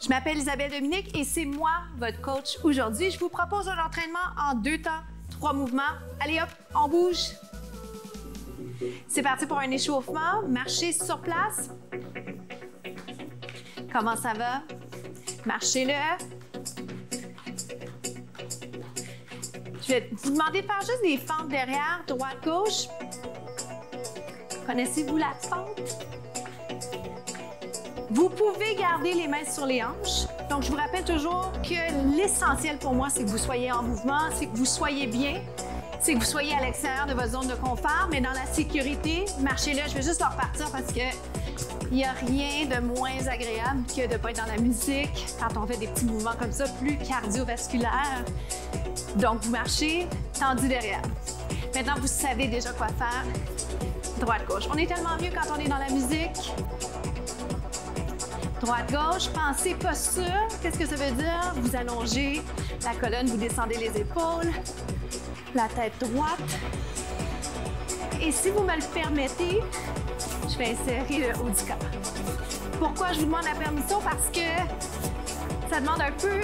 Je m'appelle Isabelle Dominique et c'est moi, votre coach aujourd'hui. Je vous propose un entraînement en 2 temps, 3 mouvements. Allez hop, on bouge. C'est parti pour un échauffement. Marchez sur place. Comment ça va? Marchez-le. Je vais vous demander de faire juste des fentes derrière, droite-gauche. Connaissez-vous la fente? Vous pouvez garder les mains sur les hanches. Donc, je vous rappelle toujours que l'essentiel pour moi, c'est que vous soyez en mouvement, c'est que vous soyez bien, c'est que vous soyez à l'extérieur de votre zone de confort, mais dans la sécurité, marchez-le. Je vais juste en repartir parce que il n'y a rien de moins agréable que de ne pas être dans la musique quand on fait des petits mouvements comme ça, plus cardiovasculaires. Donc, vous marchez tendu derrière. Maintenant, vous savez déjà quoi faire. Droite-gauche. On est tellement mieux quand on est dans la musique. Droite-gauche, pensez posture. Qu'est-ce que ça veut dire? Vous allongez la colonne, vous descendez les épaules, la tête droite. Et si vous me le permettez, je vais insérer le haut du corps. Pourquoi je vous demande la permission? Parce que ça demande un peu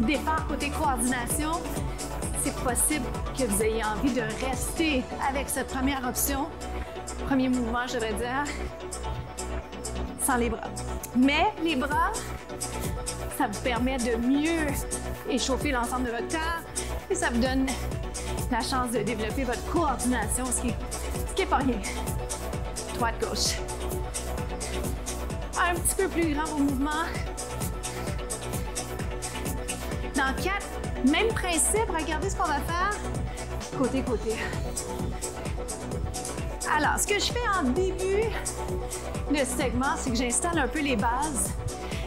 d'effort côté coordination. C'est possible que vous ayez envie de rester avec cette première option, premier mouvement, je devrais dire, sans les bras. Mais les bras, ça vous permet de mieux échauffer l'ensemble de votre corps et ça vous donne la chance de développer votre coordination, ce qui est pas rien. Droite-gauche. Un petit peu plus grand au mouvement. Dans 4, même principe, regardez ce qu'on va faire. Côté-côté. Alors, ce que je fais en début de ce segment, c'est que j'installe un peu les bases.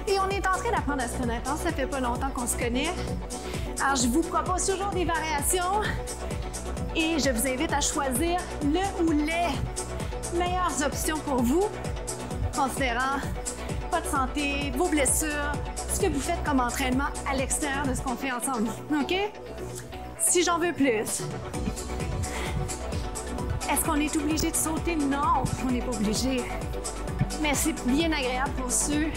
Et on est en train d'apprendre à se connaître. Ça fait pas longtemps qu'on se connaît. Alors, je vous propose toujours des variations. Et je vous invite à choisir le ou les meilleures options pour vous, considérant votre santé, vos blessures, ce que vous faites comme entraînement à l'extérieur de ce qu'on fait ensemble. OK? Si j'en veux plus. Est-ce qu'on est obligé de sauter? Non, on n'est pas obligé. Mais c'est bien agréable pour ceux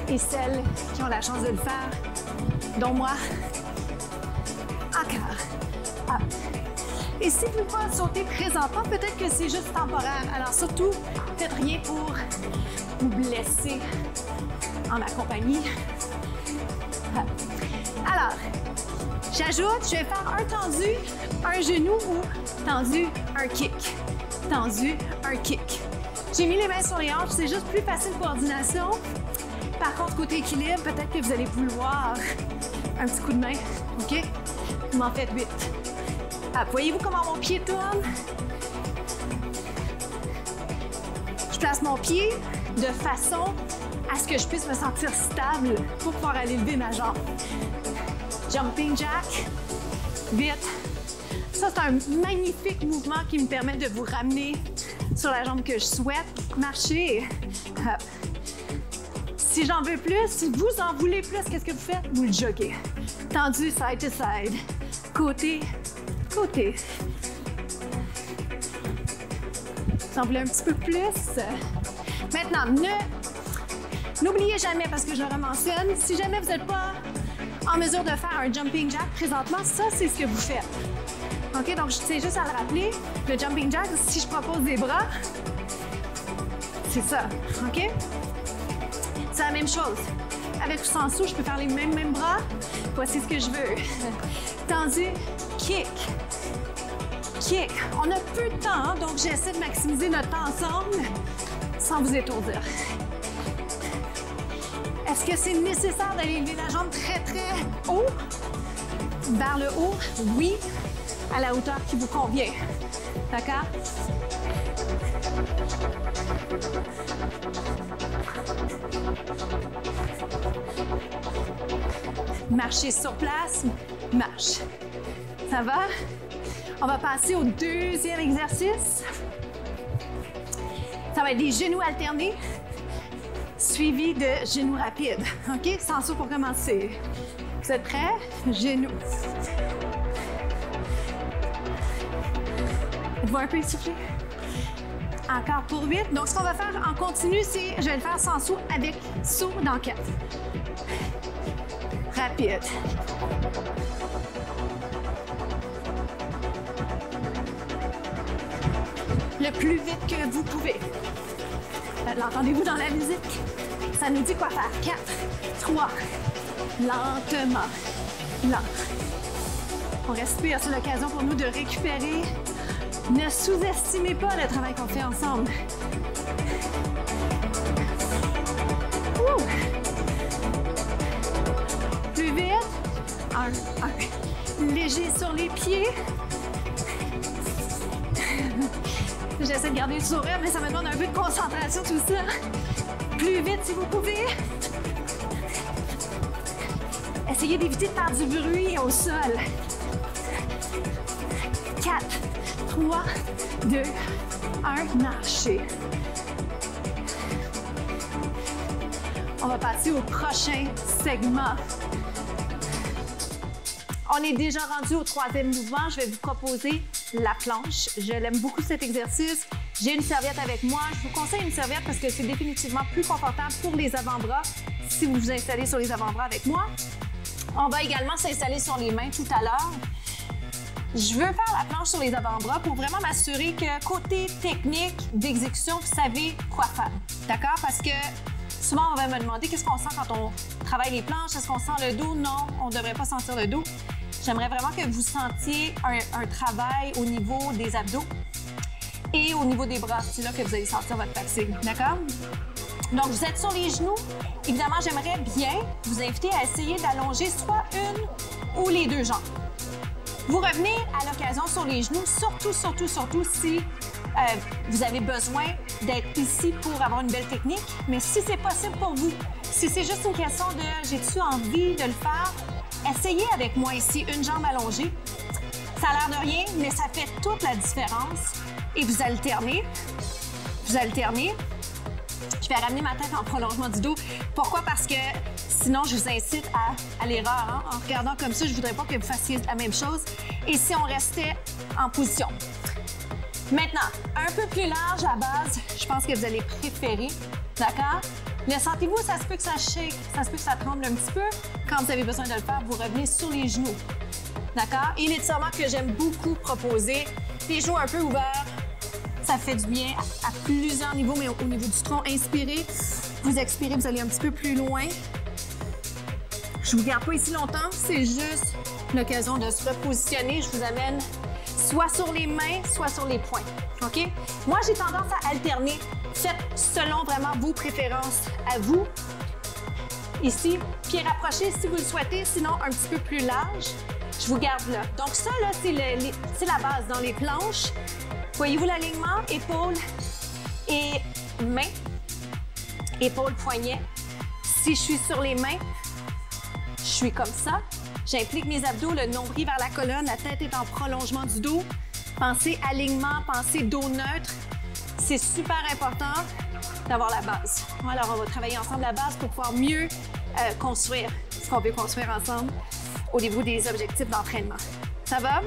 et celles qui ont la chance de le faire, dont moi. Encore. Hop. Et si vous ne pouvez pas sauter présentement, peut-être que c'est juste temporaire. Alors surtout, faites rien pour vous blesser en ma compagnie. Hop. Alors, j'ajoute, je vais faire un tendu, un genou ou tendu, un kick. Tendu, un kick. J'ai mis les mains sur les hanches, c'est juste plus facile coordination. Par contre, côté équilibre, peut-être que vous allez vouloir un petit coup de main, OK? Vous m'en faites 8. Ah, voyez-vous comment mon pied tourne? Je place mon pied de façon à ce que je puisse me sentir stable pour pouvoir aller lever ma jambe. Jumping jack, vite. Ça, c'est un magnifique mouvement qui me permet de vous ramener sur la jambe que je souhaite. Marcher. Hop. Si j'en veux plus, si vous en voulez plus, qu'est-ce que vous faites? Vous le joguez. Tendu, side to side. Côté, côté. Vous en voulez un petit peu plus? Maintenant, n'oubliez jamais, parce que je le mentionne, si jamais vous n'êtes pas en mesure de faire un jumping jack présentement, ça, c'est ce que vous faites. OK? Donc, c'est juste à le rappeler. Le jumping jack, si je propose des bras, c'est ça. OK? C'est la même chose. Avec ou sans sous, je peux faire les mêmes bras. Voici ce que je veux. Tendu, kick. Kick. On a peu de temps, hein, donc j'essaie de maximiser notre temps ensemble sans vous étourdir. Est-ce que c'est nécessaire d'aller lever la jambe très, très haut? Vers le haut? Oui, à la hauteur qui vous convient. D'accord? Marchez sur place, marche. Ça va? On va passer au deuxième exercice. Ça va être des genoux alternés, suivi de genoux rapides. OK? Sans saut pour commencer. Vous êtes prêts? Genoux. Êtes-vous un peu essoufflé? Encore pour 8. Donc, ce qu'on va faire en continu, c'est, je vais le faire sans saut avec saut dans 4. Rapide. Le plus vite que vous pouvez. L'entendez-vous dans la musique? Ça nous dit quoi faire. 4, 3, lentement, lent. On respire, c'est l'occasion pour nous de récupérer. Ne sous-estimez pas le travail qu'on fait ensemble. Ouh. Plus vite. 1. Léger sur les pieds. J'essaie de garder le sourire, mais ça me demande un peu de concentration tout ça. Plus vite si vous pouvez. Essayez d'éviter de faire du bruit au sol. 4, 3, 2, 1, marchez. On va passer au prochain segment. On est déjà rendu au 3e mouvement. Je vais vous proposer la planche. Je l'aime beaucoup cet exercice. J'ai une serviette avec moi. Je vous conseille une serviette parce que c'est définitivement plus confortable pour les avant-bras si vous vous installez sur les avant-bras avec moi. On va également s'installer sur les mains tout à l'heure. Je veux faire la planche sur les avant-bras pour vraiment m'assurer que côté technique d'exécution, vous savez quoi faire. D'accord? Parce que souvent, on va me demander qu'est-ce qu'on sent quand on travaille les planches. Est-ce qu'on sent le dos? Non, on ne devrait pas sentir le dos. J'aimerais vraiment que vous sentiez un travail au niveau des abdos et au niveau des bras. C'est là que vous allez sentir votre fatigue. D'accord? Donc, vous êtes sur les genoux. Évidemment, j'aimerais bien vous inviter à essayer d'allonger soit une ou les deux jambes. Vous revenez à l'occasion sur les genoux, surtout si vous avez besoin d'être ici pour avoir une belle technique. Mais si c'est possible pour vous, si c'est juste une question de « j'ai-tu envie de le faire », essayez avec moi ici, une jambe allongée. Ça a l'air de rien, mais ça fait toute la différence. Et vous alternez. Vous alternez. Je vais ramener ma tête en prolongement du dos. Pourquoi? Parce que sinon, je vous incite à l'erreur. Hein? En regardant comme ça, je ne voudrais pas que vous fassiez la même chose. Et si on restait en position? Maintenant, un peu plus large à base, je pense que vous allez préférer. D'accord? Le sentez-vous, ça se peut que ça shake, ça se peut que ça tremble un petit peu. Quand vous avez besoin de le faire, vous revenez sur les genoux. D'accord? Et l'étirement que j'aime beaucoup proposer, les genoux un peu ouverts, ça fait du bien à plusieurs niveaux, mais au niveau du tronc, inspirez. Vous expirez, vous allez un petit peu plus loin. Je ne vous garde pas ici longtemps, c'est juste l'occasion de se repositionner. Je vous amène soit sur les mains, soit sur les poings. OK? Moi, j'ai tendance à alterner. Faites selon vraiment vos préférences à vous. Ici, pieds rapprochés si vous le souhaitez, sinon un petit peu plus large. Je vous garde là. Donc ça, là, c'est la base dans les planches. Voyez-vous l'alignement? Épaules et mains. Épaules, poignets. Si je suis sur les mains, je suis comme ça. J'implique mes abdos, le nombril vers la colonne, la tête est en prolongement du dos. Pensez alignement, pensez dos neutre. C'est super important d'avoir la base. Alors, on va travailler ensemble la base pour pouvoir mieux construire ce qu'on veut construire ensemble au niveau des objectifs d'entraînement. Ça va?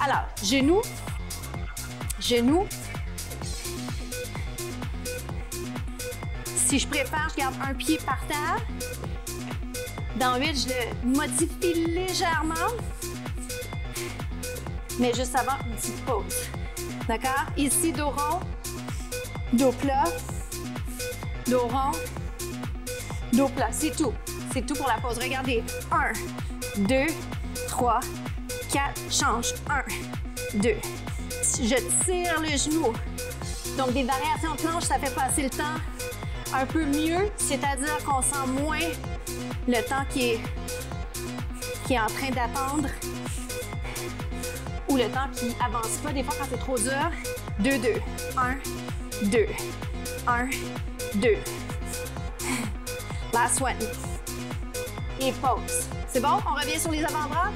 Alors, genoux. Genoux. Si je préfère, je garde un pied par terre. Dans 8, je le modifie légèrement. Mais juste avant, une petite pause. D'accord? Ici, dos rond, dos plat, dos rond, dos plat. C'est tout. C'est tout pour la pause. Regardez. 1, 2, 3, 4. Change. 1, 2. Je tire le genou. Donc, des variations de planche, ça fait passer le temps un peu mieux. C'est-à-dire qu'on sent moins le temps qui est en train d'attendre ou le temps qui avance pas. Des fois, quand c'est trop dur, 2, 2. 1, 2. 1, 2. Last one. Et pause. C'est bon? On revient sur les avant-bras.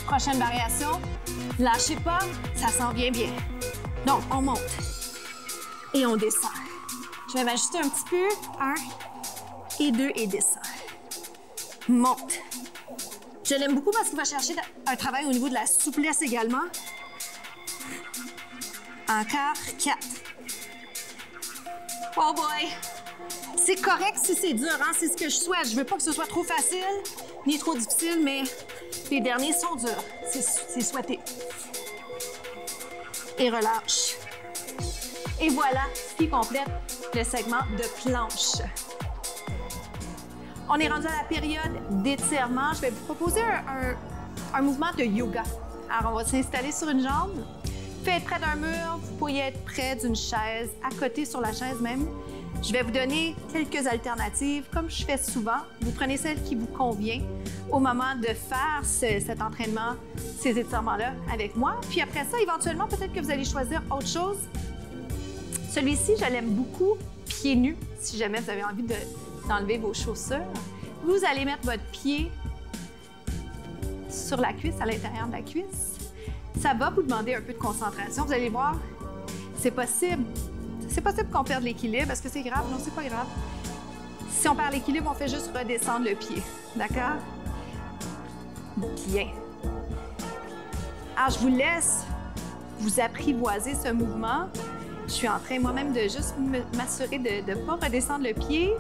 Prochaine variation. Lâchez pas, ça s'en vient bien. Donc, on monte et on descend. Je vais m'ajuster un petit peu. 1 et 2 et descend. Monte. Je l'aime beaucoup parce qu'il va chercher un travail au niveau de la souplesse également. Encore 4. Oh boy! C'est correct si c'est dur, hein? C'est ce que je souhaite. Je veux pas que ce soit trop facile ni trop difficile, mais les derniers sont durs. C'est souhaité. Et relâche. Et voilà ce qui complète le segment de planche. On est rendu à la période d'étirement. Je vais vous proposer un mouvement de yoga. Alors, on va s'installer sur une jambe. Vous pouvez être près d'un mur, vous pourriez être près d'une chaise, à côté sur la chaise même. Je vais vous donner quelques alternatives. Comme je fais souvent, vous prenez celle qui vous convient au moment de faire cet entraînement, ces étirements-là avec moi. Puis après ça, éventuellement, peut-être que vous allez choisir autre chose. Celui-ci, je l'aime beaucoup, pieds nus, si jamais vous avez envie d'enlever vos chaussures. Vous allez mettre votre pied sur la cuisse, à l'intérieur de la cuisse. Ça va vous demander un peu de concentration. Vous allez voir, c'est possible. C'est possible qu'on perde l'équilibre. Est-ce que c'est grave? Non, c'est pas grave. Si on perd l'équilibre, on fait juste redescendre le pied. D'accord? Bien. Alors, je vous laisse vous apprivoiser ce mouvement. Je suis en train moi-même de juste m'assurer de ne pas redescendre le pied.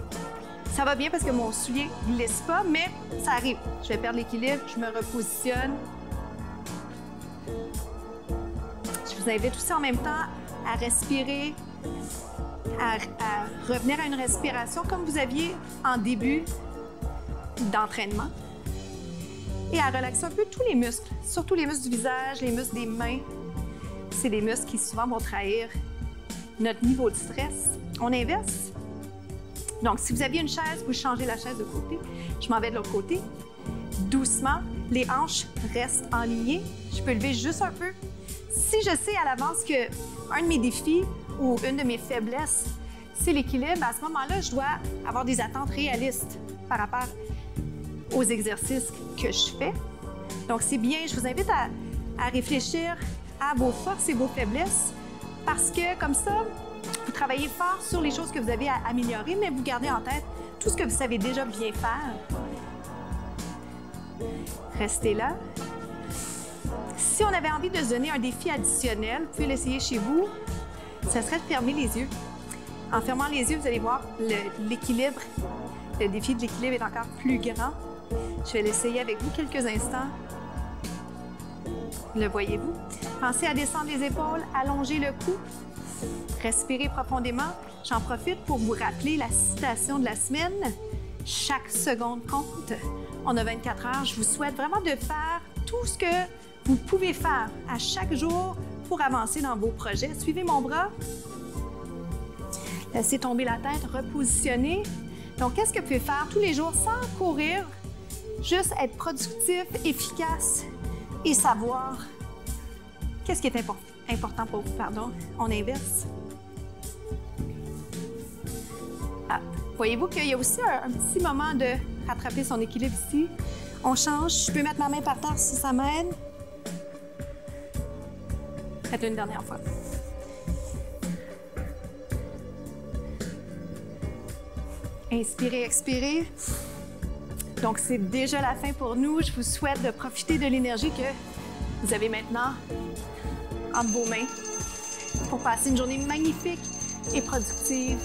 Ça va bien parce que mon soulier ne glisse pas, mais ça arrive. Je vais perdre l'équilibre, je me repositionne. Je vous invite aussi en même temps à respirer, à revenir à une respiration comme vous aviez en début d'entraînement et à relaxer un peu tous les muscles, surtout les muscles du visage, les muscles des mains. C'est des muscles qui souvent vont trahir notre niveau de stress. On inverse. Donc, si vous aviez une chaise, vous changez la chaise de côté. Je m'en vais de l'autre côté. Doucement, les hanches restent alignées. Je peux lever juste un peu. Si je sais à l'avance qu'un de mes défis ou une de mes faiblesses, c'est l'équilibre, à ce moment-là, je dois avoir des attentes réalistes par rapport aux exercices que je fais. Donc, c'est bien, je vous invite à réfléchir à vos forces et vos faiblesses parce que, comme ça, vous travaillez fort sur les choses que vous avez à améliorer, mais vous gardez en tête tout ce que vous savez déjà bien faire. Restez là. Si on avait envie de se donner un défi additionnel, vous pouvez l'essayer chez vous, ça serait de fermer les yeux. En fermant les yeux, vous allez voir l'équilibre. Le défi de l'équilibre est encore plus grand. Je vais l'essayer avec vous quelques instants. Le voyez-vous? Pensez à descendre les épaules, allonger le cou. Respirez profondément. J'en profite pour vous rappeler la citation de la semaine. Chaque seconde compte. On a 24 heures. Je vous souhaite vraiment de faire tout ce que vous pouvez faire à chaque jour pour avancer dans vos projets. Suivez mon bras. Laissez tomber la tête, repositionnez. Donc, qu'est-ce que vous pouvez faire tous les jours sans courir? Juste être productif, efficace et savoir qu'est-ce qui est important pour vous. Pardon, on inverse. Ah, voyez-vous qu'il y a aussi un petit moment de rattraper son équilibre ici. On change. Je peux mettre ma main par terre si ça m'aide. Faites une dernière fois. Inspirez, expirez. Donc, c'est déjà la fin pour nous. Je vous souhaite de profiter de l'énergie que vous avez maintenant entre vos mains pour passer une journée magnifique et productive